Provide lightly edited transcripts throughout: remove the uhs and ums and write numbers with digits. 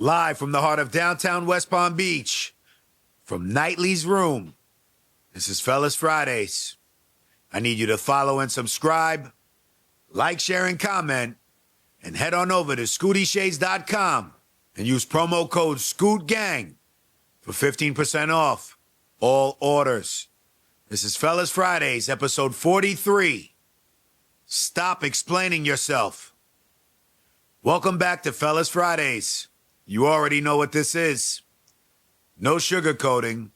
Live from the heart of downtown West Palm Beach, from Nightly's room, this is Fellas Fridays. I need you to follow and subscribe, like, share, and comment, and head on over to ScootyShades.com and use promo code ScootGang for 15% off all orders. This is Fellas Fridays, episode 43. Stop explaining yourself. Welcome back to Fellas Fridays. You already know what this is. No sugarcoating,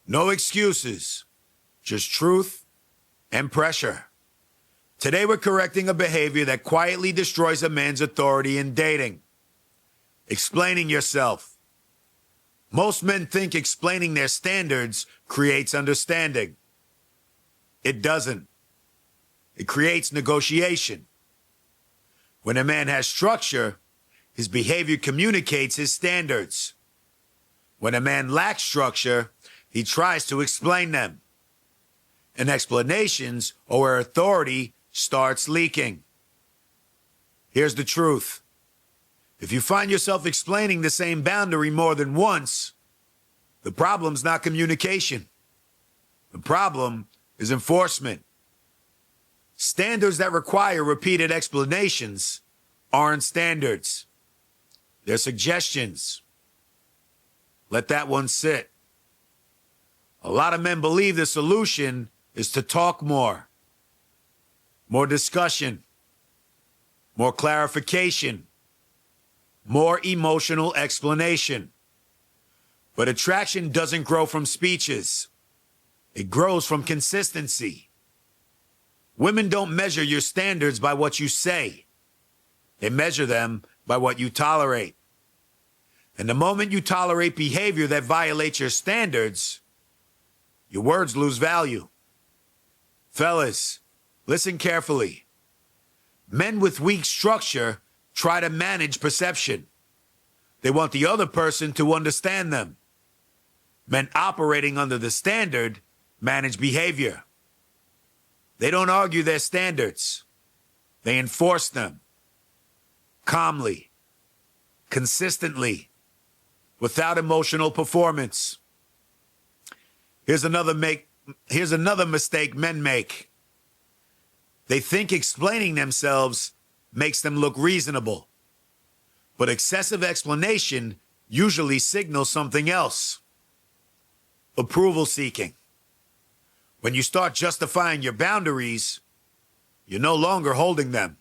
no excuses, just truth and pressure. Today we're correcting a behavior that quietly destroys a man's authority in dating. Explaining yourself. Most men think explaining their standards creates understanding. It doesn't. It creates negotiation. When a man has structure, his behavior communicates his standards. When a man lacks structure, he tries to explain them. And explanations are where authority starts leaking. Here's the truth. If you find yourself explaining the same boundary more than once, the problem's not communication. The problem is enforcement. Standards that require repeated explanations aren't standards. They're suggestions. Let that one sit. A lot of men believe the solution is to talk more. More discussion. More clarification. More emotional explanation. But attraction doesn't grow from speeches. It grows from consistency. Women don't measure your standards by what you say. They measure them by what you tolerate. And the moment you tolerate behavior that violates your standards, your words lose value. Fellas, listen carefully. Men with weak structure try to manage perception. They want the other person to understand them. Men operating under the standard manage behavior. They don't argue their standards. They enforce them. Calmly, consistently, without emotional performance. Here's another mistake men make. They think explaining themselves makes them look reasonable. But excessive explanation usually signals something else. Approval seeking. When you start justifying your boundaries, you're no longer holding them.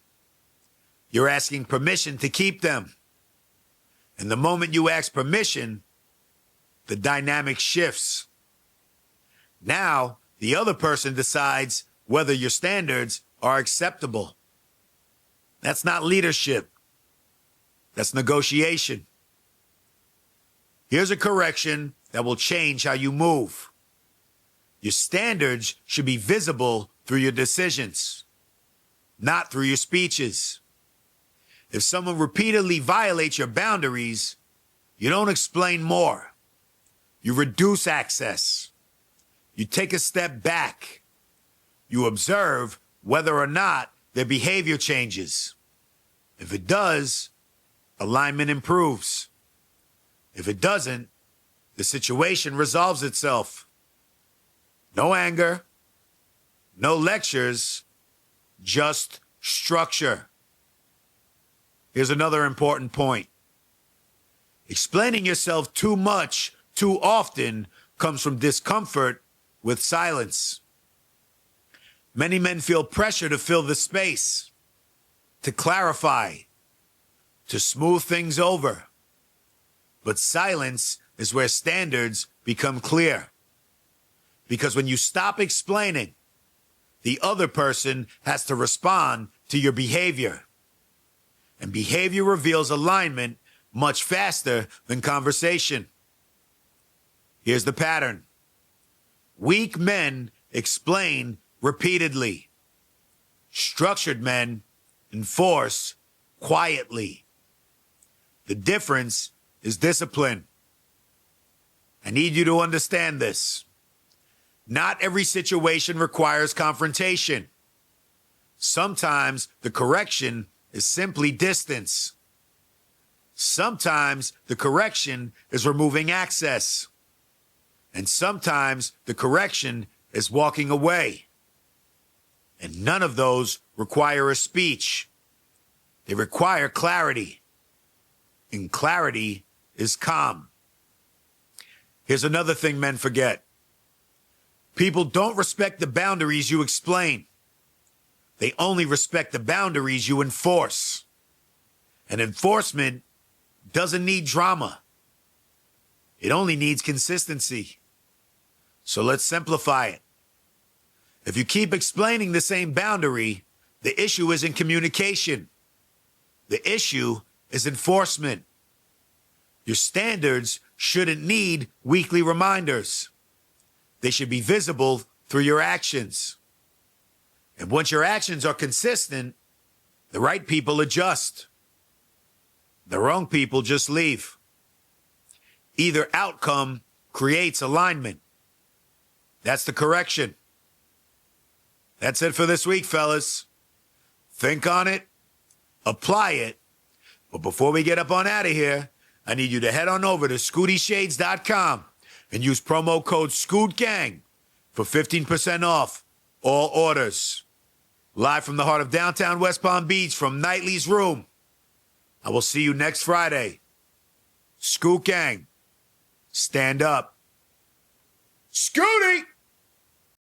You're asking permission to keep them. And the moment you ask permission, the dynamic shifts. Now, the other person decides whether your standards are acceptable. That's not leadership. That's negotiation. Here's a correction that will change how you move. Your standards should be visible through your decisions, not through your speeches. If someone repeatedly violates your boundaries, you don't explain more. You reduce access. You take a step back. You observe whether or not their behavior changes. If it does, alignment improves. If it doesn't, the situation resolves itself. No anger, no lectures, just structure. Here's another important point. Explaining yourself too much, too often, comes from discomfort with silence. Many men feel pressure to fill the space, to clarify, to smooth things over. But silence is where standards become clear. Because when you stop explaining, the other person has to respond to your behavior. And behavior reveals alignment much faster than conversation. Here's the pattern. Weak men explain repeatedly. Structured men enforce quietly. The difference is discipline. I need you to understand this. Not every situation requires confrontation. Sometimes the correction is simply distance. Sometimes the correction is removing access. And sometimes the correction is walking away. And none of those require a speech. They require clarity. And clarity is calm. Here's another thing men forget. People don't respect the boundaries you explain. They only respect the boundaries you enforce. And enforcement doesn't need drama. It only needs consistency. So let's simplify it. If you keep explaining the same boundary, the issue isn't communication. The issue is enforcement. Your standards shouldn't need weekly reminders. They should be visible through your actions. And once your actions are consistent, the right people adjust. The wrong people just leave. Either outcome creates alignment. That's the correction. That's it for this week, fellas. Think on it, apply it. But before we get up on out of here, I need you to head on over to ScootyShades.com and use promo code ScootGang for 15% off all orders. Live from the heart of downtown West Palm Beach from Nightly's room. I will see you next Friday. Scoot Gang, stand up. Scooty!